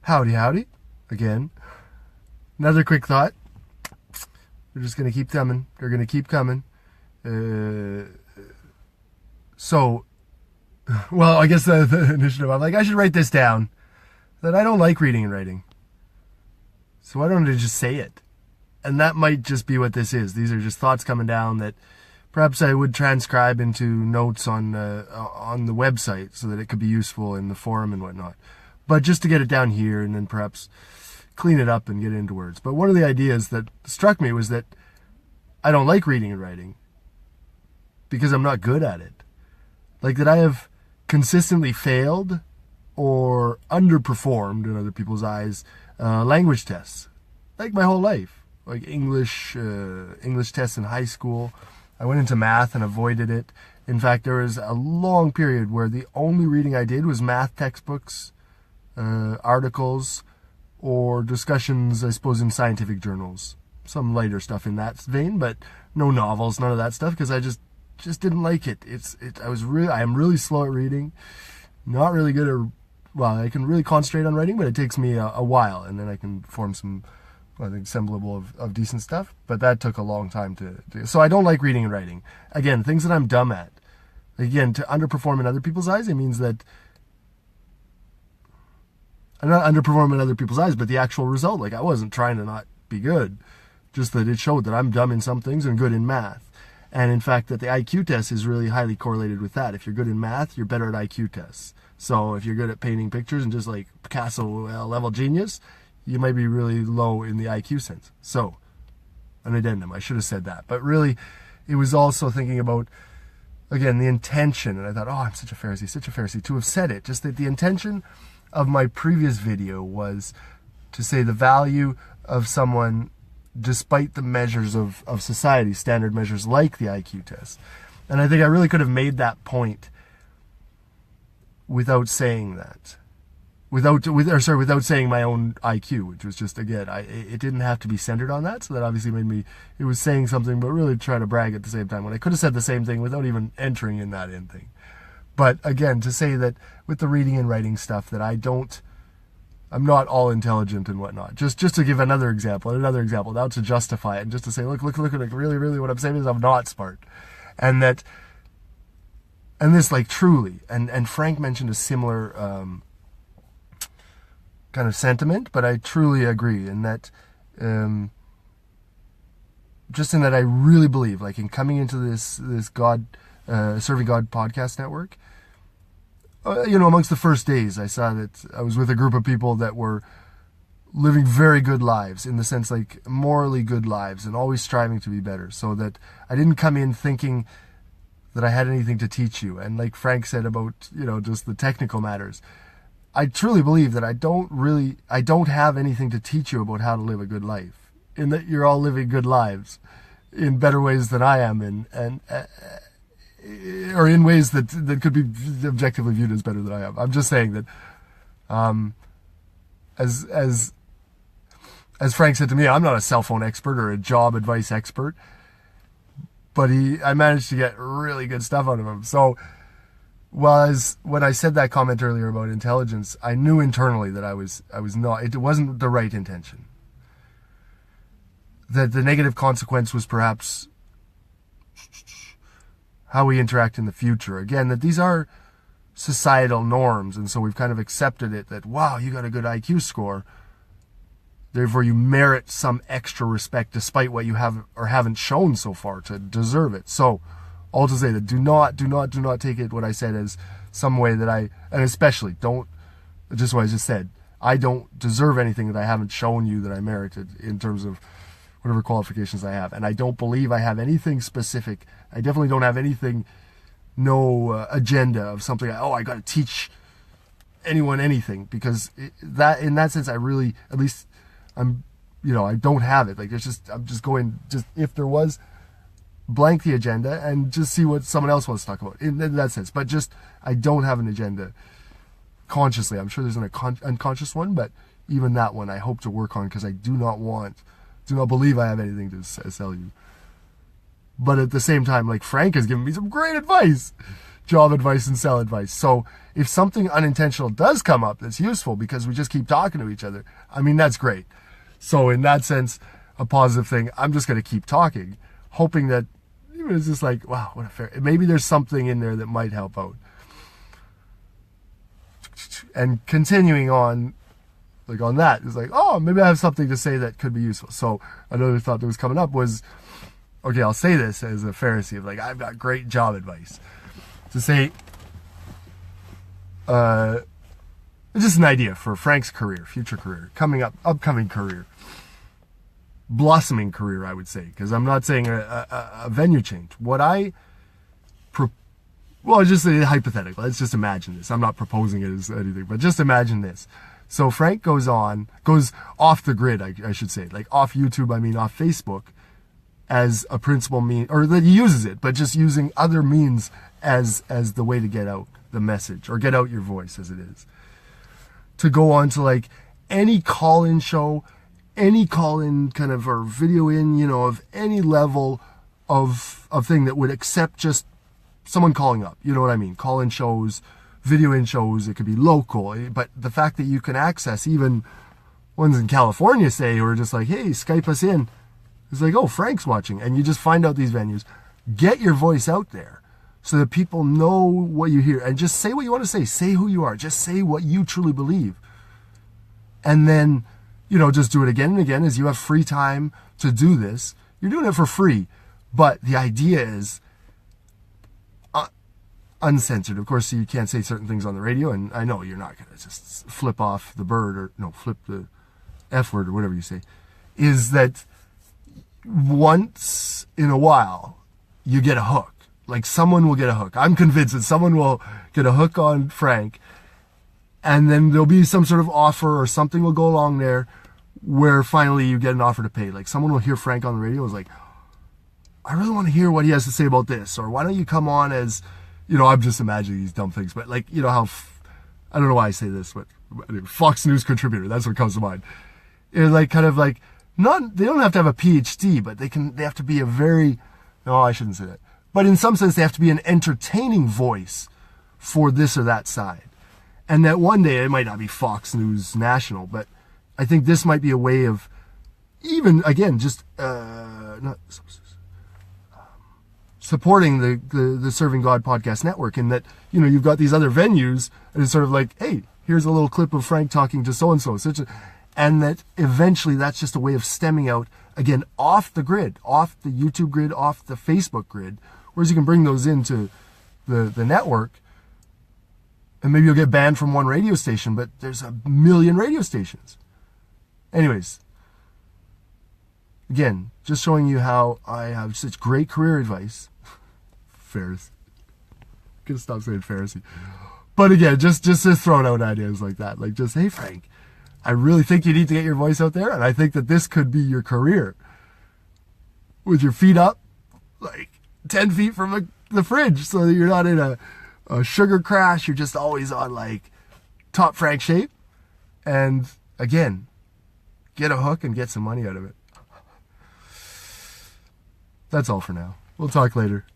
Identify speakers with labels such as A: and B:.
A: Howdy, howdy. Again. Another quick thought. They're just going to keep coming. They're going to keep coming. Well, I guess the initiative, I'm like, I should write this down. That I don't like reading and writing. So why don't I just say it? And that might just be what this is. These are just thoughts coming down that perhaps I would transcribe into notes on the website so that it could be useful in the forum and whatnot. But just to get it down here and then perhaps clean it up and get it into words. But one of the ideas that struck me was that I don't like reading and writing because I'm not good at it. Like that I have consistently failed or underperformed in other people's eyes language tests, like my whole life. Like English tests in high school. I went into math and avoided it. In fact, there was a long period where the only reading I did was math textbooks, articles, or discussions, I suppose, in scientific journals. Some lighter stuff in that vein, but no novels, none of that stuff, because I just didn't like it. I am really slow at reading, not really good at, well, I can really concentrate on writing, but it takes me a while, and then I can form some, I think, semblable of decent stuff, but that took a long time to do. So I don't like reading and writing. Again, things that I'm dumb at. Again, to underperform in other people's eyes, it means that I'm not underperforming in other people's eyes, but the actual result, like I wasn't trying to not be good, just that it showed that I'm dumb in some things and good in math. And in fact, that the IQ test is really highly correlated with that. If you're good in math, you're better at IQ tests. So if you're good at painting pictures and just like Picasso level genius, you might be really low in the IQ sense. So, an addendum, I should have said that. But really, it was also thinking about, again, the intention. And I thought, oh, I'm such a Pharisee to have said it. Just that the intention of my previous video was to say the value of someone despite the measures of society, standard measures like the IQ test. And I think I really could have made that point without saying that. Without saying my own IQ, which was just, again, it didn't have to be centered on that, so that obviously made me, it was saying something, but really trying to brag at the same time, when I could have said the same thing without even entering in that end thing. But again, to say that with the reading and writing stuff, that I'm not all intelligent and whatnot. Just to give another example, now to justify it, and just to say, look at it, really what I'm saying is I'm not smart. And this, like, truly, and Frank mentioned a similar kind of sentiment, but I truly agree in that, just in that I really believe, like, in coming into this God, Serving God podcast network, amongst the first days, I saw that I was with a group of people that were living very good lives, in the sense, like, morally good lives, and always striving to be better, so that I didn't come in thinking that I had anything to teach you. And like Frank said about, just the technical matters, I truly believe that I don't have anything to teach you about how to live a good life, in that you're all living good lives in better ways than I am, and or in ways that could be objectively viewed as better than I am. I'm just saying that, as Frank said to me, I'm not a cell phone expert or a job advice expert, but I managed to get really good stuff out of him. So, when I said that comment earlier about intelligence, I knew internally that I was not, it wasn't the right intention. That the negative consequence was perhaps how we interact in the future. Again, that these are societal norms, and so we've kind of accepted it that, wow, you got a good IQ score, therefore you merit some extra respect despite what you have or haven't shown so far to deserve it. So, all to say that do not take it, what I said, as some way that and especially just what I just said, I don't deserve anything that I haven't shown you that I merited in terms of whatever qualifications I have. And I don't believe I have anything specific. I definitely don't have anything, no agenda of something, I got to teach anyone anything, because in that sense, I really, at least I don't have it. Like, I'm just going, if there was, blank the agenda and just see what someone else wants to talk about in that sense. But I don't have an agenda consciously. I'm sure there's an unconscious one, but even that one I hope to work on, because I do not believe I have anything to sell you. But at the same time, like, Frank has given me some great advice, job advice and sell advice. So if something unintentional does come up that's useful because we just keep talking to each other, I mean, that's great. So in that sense, a positive thing, I'm just going to keep talking, hoping that even it's just like, wow, what a fair, maybe there's something in there that might help out. And continuing on, like on that, it's like, oh, maybe I have something to say that could be useful. So another thought that was coming up was, okay, I'll say this as a Pharisee of like, I've got great job advice. To say, just an idea for Frank's career, future career, upcoming career, blossoming career, I would say, because I'm not saying a venue change. Well, just hypothetical. Let's just imagine this. I'm not proposing it as anything, but just imagine this. So Frank goes off the grid, I should say, like off YouTube, I mean off Facebook, as a principal mean, or that he uses it, but just using other means as the way to get out the message, or get out your voice as it is. To go on to like any call-in show, any call-in kind of, or video in, of any level of thing that would accept just someone calling up, you know what I mean? Call-in shows, video-in shows, it could be local, but the fact that you can access even ones in California, say, who are just like, hey, Skype us in. It's like, oh, Frank's watching, and you just find out these venues. Get your voice out there so that people know what you hear, and just say what you want to say. Say who you are. Just say what you truly believe. And then, just do it again and again as you have free time to do this. You're doing it for free, but the idea is uncensored. Of course, you can't say certain things on the radio, and I know you're not going to just flip off the bird, or flip the F word, or whatever you say, is that once in a while you get a hook. Like, someone will get a hook. I'm convinced that someone will get a hook on Frank, and then there'll be some sort of offer, or something will go along there where finally you get an offer to pay. Like, someone will hear Frank on the radio, is like, I really want to hear what he has to say about this, or why don't you come on as, I'm just imagining these dumb things, but like, how, I don't know why I say this, but Fox News contributor, that's what comes to mind. It's like, kind of like, they don't have to have a PhD, but they have to be a very, no, I shouldn't say that. But in some sense, they have to be an entertaining voice for this or that side. And that one day, it might not be Fox News National, but I think this might be a way of, even, again, just, supporting the Serving God Podcast Network, in that, you've got these other venues, and it's sort of like, hey, here's a little clip of Frank talking to so-and-so, and that eventually that's just a way of stemming out, again, off the grid, off the YouTube grid, off the Facebook grid, whereas you can bring those into the network, and maybe you'll get banned from one radio station, but there's a million radio stations. Anyways, again, just showing you how I have such great career advice. Pharisee. Gonna stop saying Pharisee. But again, just throwing out ideas like that. Like, just, hey, Frank, I really think you need to get your voice out there, and I think that this could be your career. With your feet up, like 10 feet from the fridge, so that you're not in a sugar crash. You're just always on, like, top Frank shape. And again, get a hook and get some money out of it. That's all for now. We'll talk later.